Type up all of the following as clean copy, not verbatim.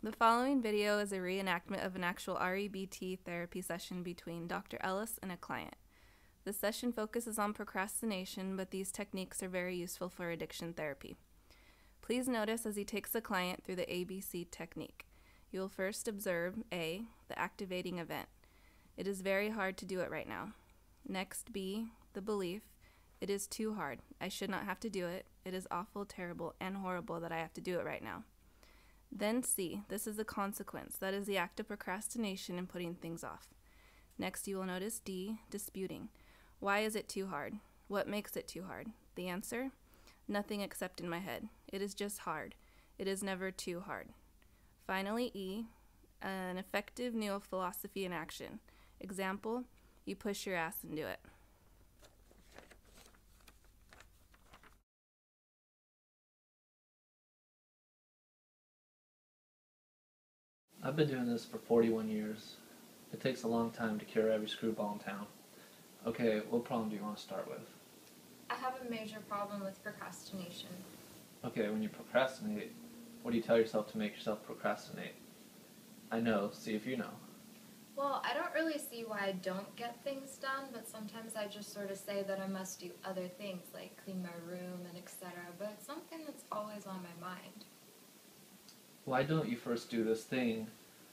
The following video is a reenactment of an actual REBT therapy session between Dr. Ellis and a client. The session focuses on procrastination, but these techniques are very useful for addiction therapy. Please notice as he takes the client through the ABC technique. You will first observe A, the activating event. It is very hard to do it right now. Next, B, the belief. It is too hard. I should not have to do it. It is awful, terrible, and horrible that I have to do it right now. Then C, this is the consequence. That is the act of procrastination and putting things off. Next, you will notice D, disputing. Why is it too hard? What makes it too hard? The answer? Nothing except in my head. It is just hard. It is never too hard. Finally, E, an effective new philosophy in action. Example, you push your ass and do it. I've been doing this for 41 years. It takes a long time to cure every screwball in town. Okay, what problem do you want to start with? I have a major problem with procrastination. Okay, when you procrastinate, what do you tell yourself to make yourself procrastinate? I know, see if you know. Well, I don't really see why I don't get things done, but sometimes I just sort of say that I must do other things, like clean my room and etc., but it's something that's always on my mind. Why don't you first do this thing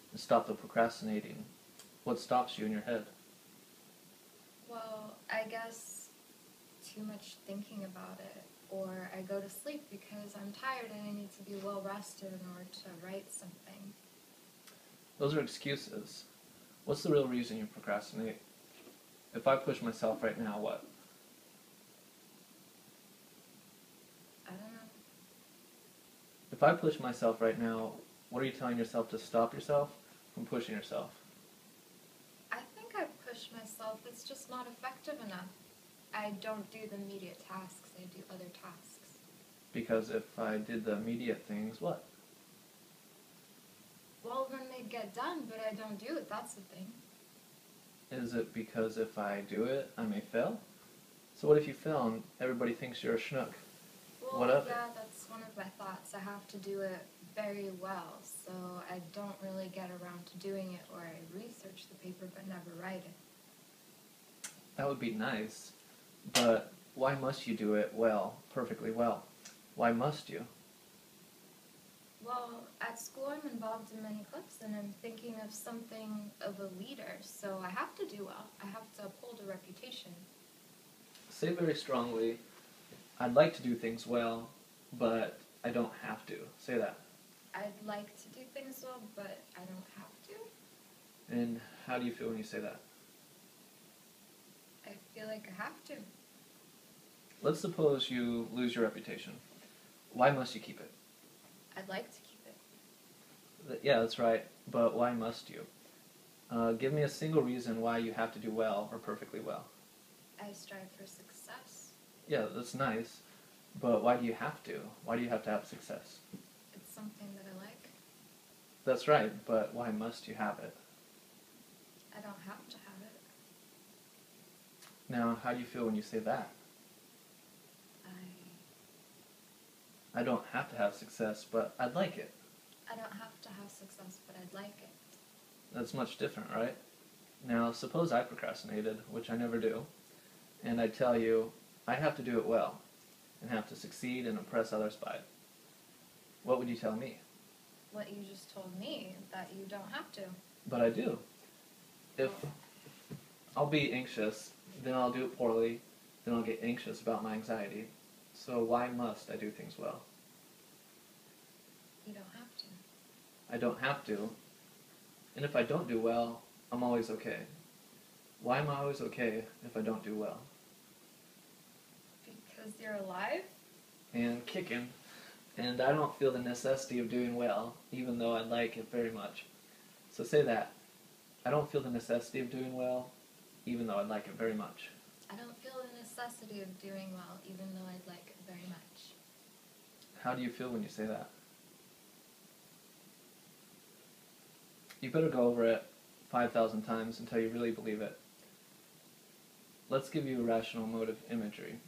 and stop the procrastinating? What stops you in your head? Well, I guess too much thinking about it, or I go to sleep because I'm tired and I need to be well rested in order to write something. Those are excuses. What's the real reason you procrastinate? If I push myself right now, what? I don't know. If I push myself right now, what are you telling yourself to stop yourself from pushing yourself? I think I push myself, it's just not effective enough. I don't do the immediate tasks, I do other tasks. Because if I did the immediate things, what? Well, then they get done, but I don't do it, that's the thing. Is it because if I do it, I may fail? So what if you fail and everybody thinks you're a schnook? Well, What of yeah, it? that's one of my thoughts. I have to do it very well, so I don't really get around to doing it, or I research the paper but never write it. That would be nice, but why must you do it well, perfectly well? Why must you? Well, at school I'm involved in many clubs, and I'm thinking of something of a leader, so I have to do well. I have to uphold a reputation. Say very strongly, I'd like to do things well, but I don't have to. Say that. I'd like to do things well, but I don't have to. And how do you feel when you say that? I feel like I have to. Let's suppose you lose your reputation. Why must you keep it? I'd like to keep it. Yeah, that's right, but why must you? Give me a single reason why you have to do well or perfectly well. I strive for success. Yeah, that's nice, but why do you have to? Why do you have to have success? It's something that I like. That's right, but why must you have it? I don't have to have it. Now, how do you feel when you say that? I don't have to have success, but I'd like it. I don't have to have success, but I'd like it. That's much different, right? Now, suppose I procrastinated, which I never do, and I tell you I have to do it well, and have to succeed and impress others by it. What would you tell me? What you just told me, that you don't have to. But I do. If I'll be anxious, then I'll do it poorly, then I'll get anxious about my anxiety. So why must I do things well? You don't have to. I don't have to. And if I don't do well, I'm always okay. Why am I always okay if I don't do well? Because you're alive? And kicking. And I don't feel the necessity of doing well, even though I like it very much. So say that. I don't feel the necessity of doing well, even though I like it very much. I don't feel the necessity of doing well, even though I'd like it very much. How do you feel when you say that? You better go over it 5,000 times until you really believe it. Let's give you a rational motive imagery,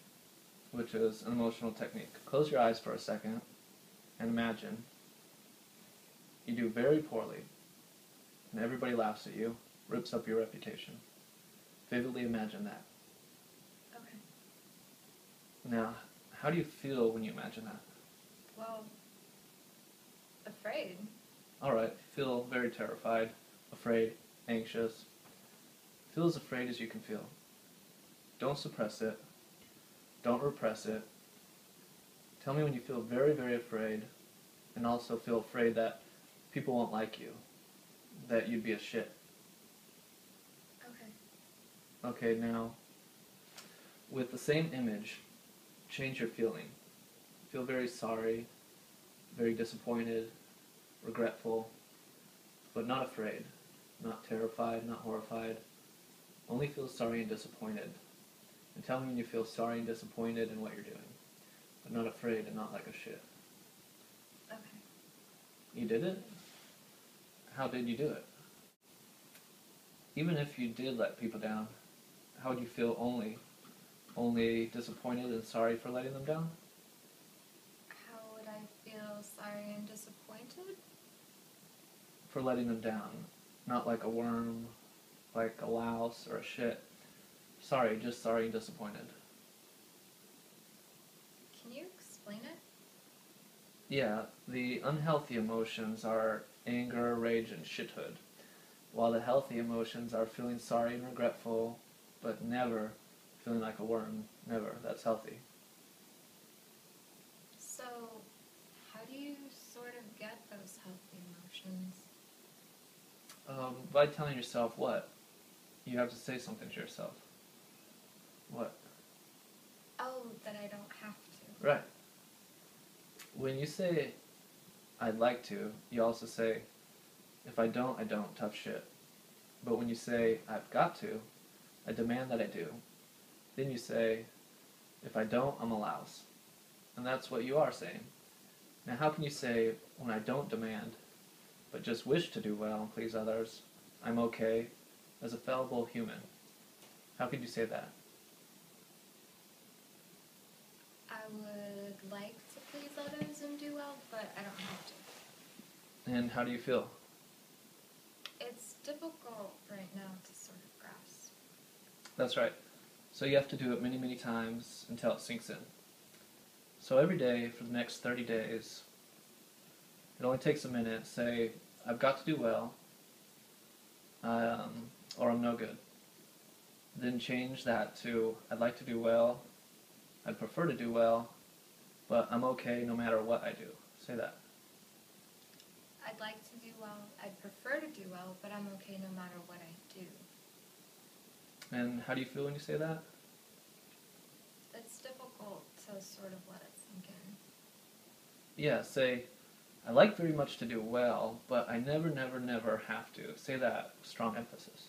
which is an emotional technique. Close your eyes for a second and imagine You do very poorly, and everybody laughs at you, rips up your reputation. Vividly imagine that. Okay. Now, how do you feel when you imagine that? Well, afraid. Alright, feel very terrified, afraid, anxious. Feel as afraid as you can feel. Don't suppress it. Don't repress it. Tell me when you feel very, very afraid, and also feel afraid that people won't like you, that you'd be a shit. Okay. Okay, now, with the same image, change your feeling. Feel very sorry, very disappointed, regretful, but not afraid, not terrified, not horrified. Only feel sorry and disappointed. And tell me when you feel sorry and disappointed in what you're doing, but not afraid and not like a shit. Okay. You did it? How did you do it? Even if you did let people down, how would you feel only disappointed and sorry for letting them down? How would I feel sorry and disappointed? For letting them down. Not like a worm, like a louse or a shit. Sorry, just sorry and disappointed. Can you explain it? Yeah, the unhealthy emotions are anger, rage, and shithood, while the healthy emotions are feeling sorry and regretful, but never feeling like a worm. Never. That's healthy. So, how do you sort of get those healthy emotions? By telling yourself what? You have to say something to yourself. What? Oh, that I don't have to. Right. When you say, I'd like to, you also say, if I don't, I don't, tough shit. But when you say, I've got to, I demand that I do, then you say, if I don't, I'm a louse. And that's what you are saying. Now how can you say, when I don't demand, but just wish to do well and please others, I'm okay, as a fallible human? How could you say that? I would like to please others and do well, but I don't have to. And how do you feel? It's difficult right now to sort of grasp. That's right. So you have to do it many, many times until it sinks in. So every day for the next 30 days, it only takes a minute, say, I've got to do well, or I'm no good. Then change that to, I'd like to do well, I'd prefer to do well, but I'm okay no matter what I do. Say that. I'd like to do well, I'd prefer to do well, but I'm okay no matter what I do. And how do you feel when you say that? It's difficult to sort of let it sink in. Yeah, say, I like very much to do well, but I never, never, never have to. Say that with strong emphasis.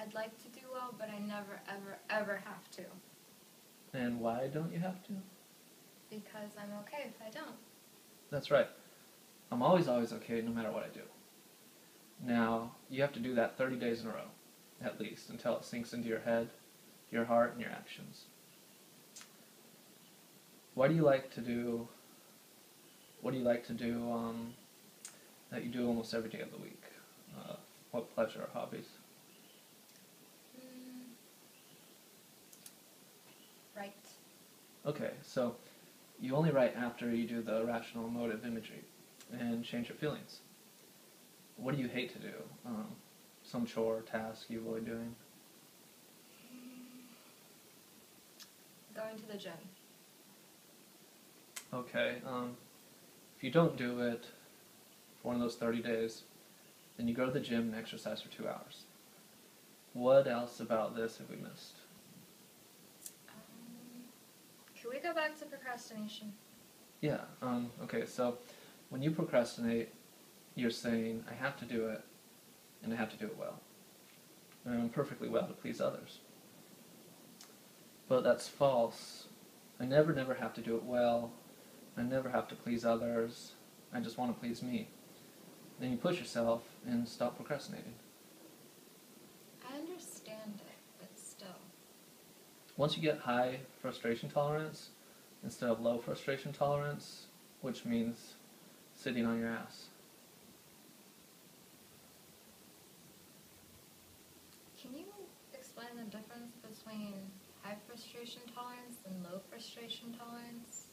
I'd like to do well, but I never, ever, ever have to. And why don't you have to? Because I'm okay if I don't. That's right. I'm always, always okay no matter what I do. Now, you have to do that 30 days in a row, at least, until it sinks into your head, your heart, and your actions. What do you like to do that you do almost every day of the week? What pleasure or hobbies? Right. Okay, so you only write after you do the rational emotive imagery and change your feelings. What do you hate to do? Some chore or task you avoid doing? Going to the gym. Okay, if you don't do it for one of those 30 days, then you go to the gym and exercise for 2 hours. What else about this have we missed? Can we go back to procrastination? Yeah, okay, so when you procrastinate, you're saying, I have to do it, and I have to do it well. And perfectly well to please others. But that's false. I never, never have to do it well. I never have to please others. I just want to please me. Then you push yourself and stop procrastinating. I understand it, but still. Once you get high frustration tolerance instead of low frustration tolerance, which means sitting on your ass. between high frustration tolerance and low frustration tolerance?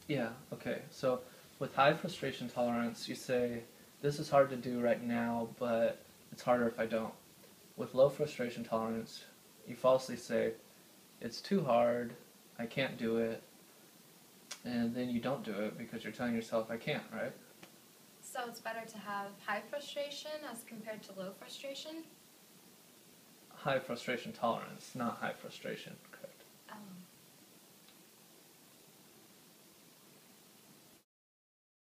Yeah, okay. So with high frustration tolerance, you say, this is hard to do right now, but it's harder if I don't. With low frustration tolerance, you falsely say, it's too hard, I can't do it, and then you don't do it because you're telling yourself, I can't, right? So it's better to have high frustration as compared to low frustration? High frustration tolerance, not high frustration, correct. Oh.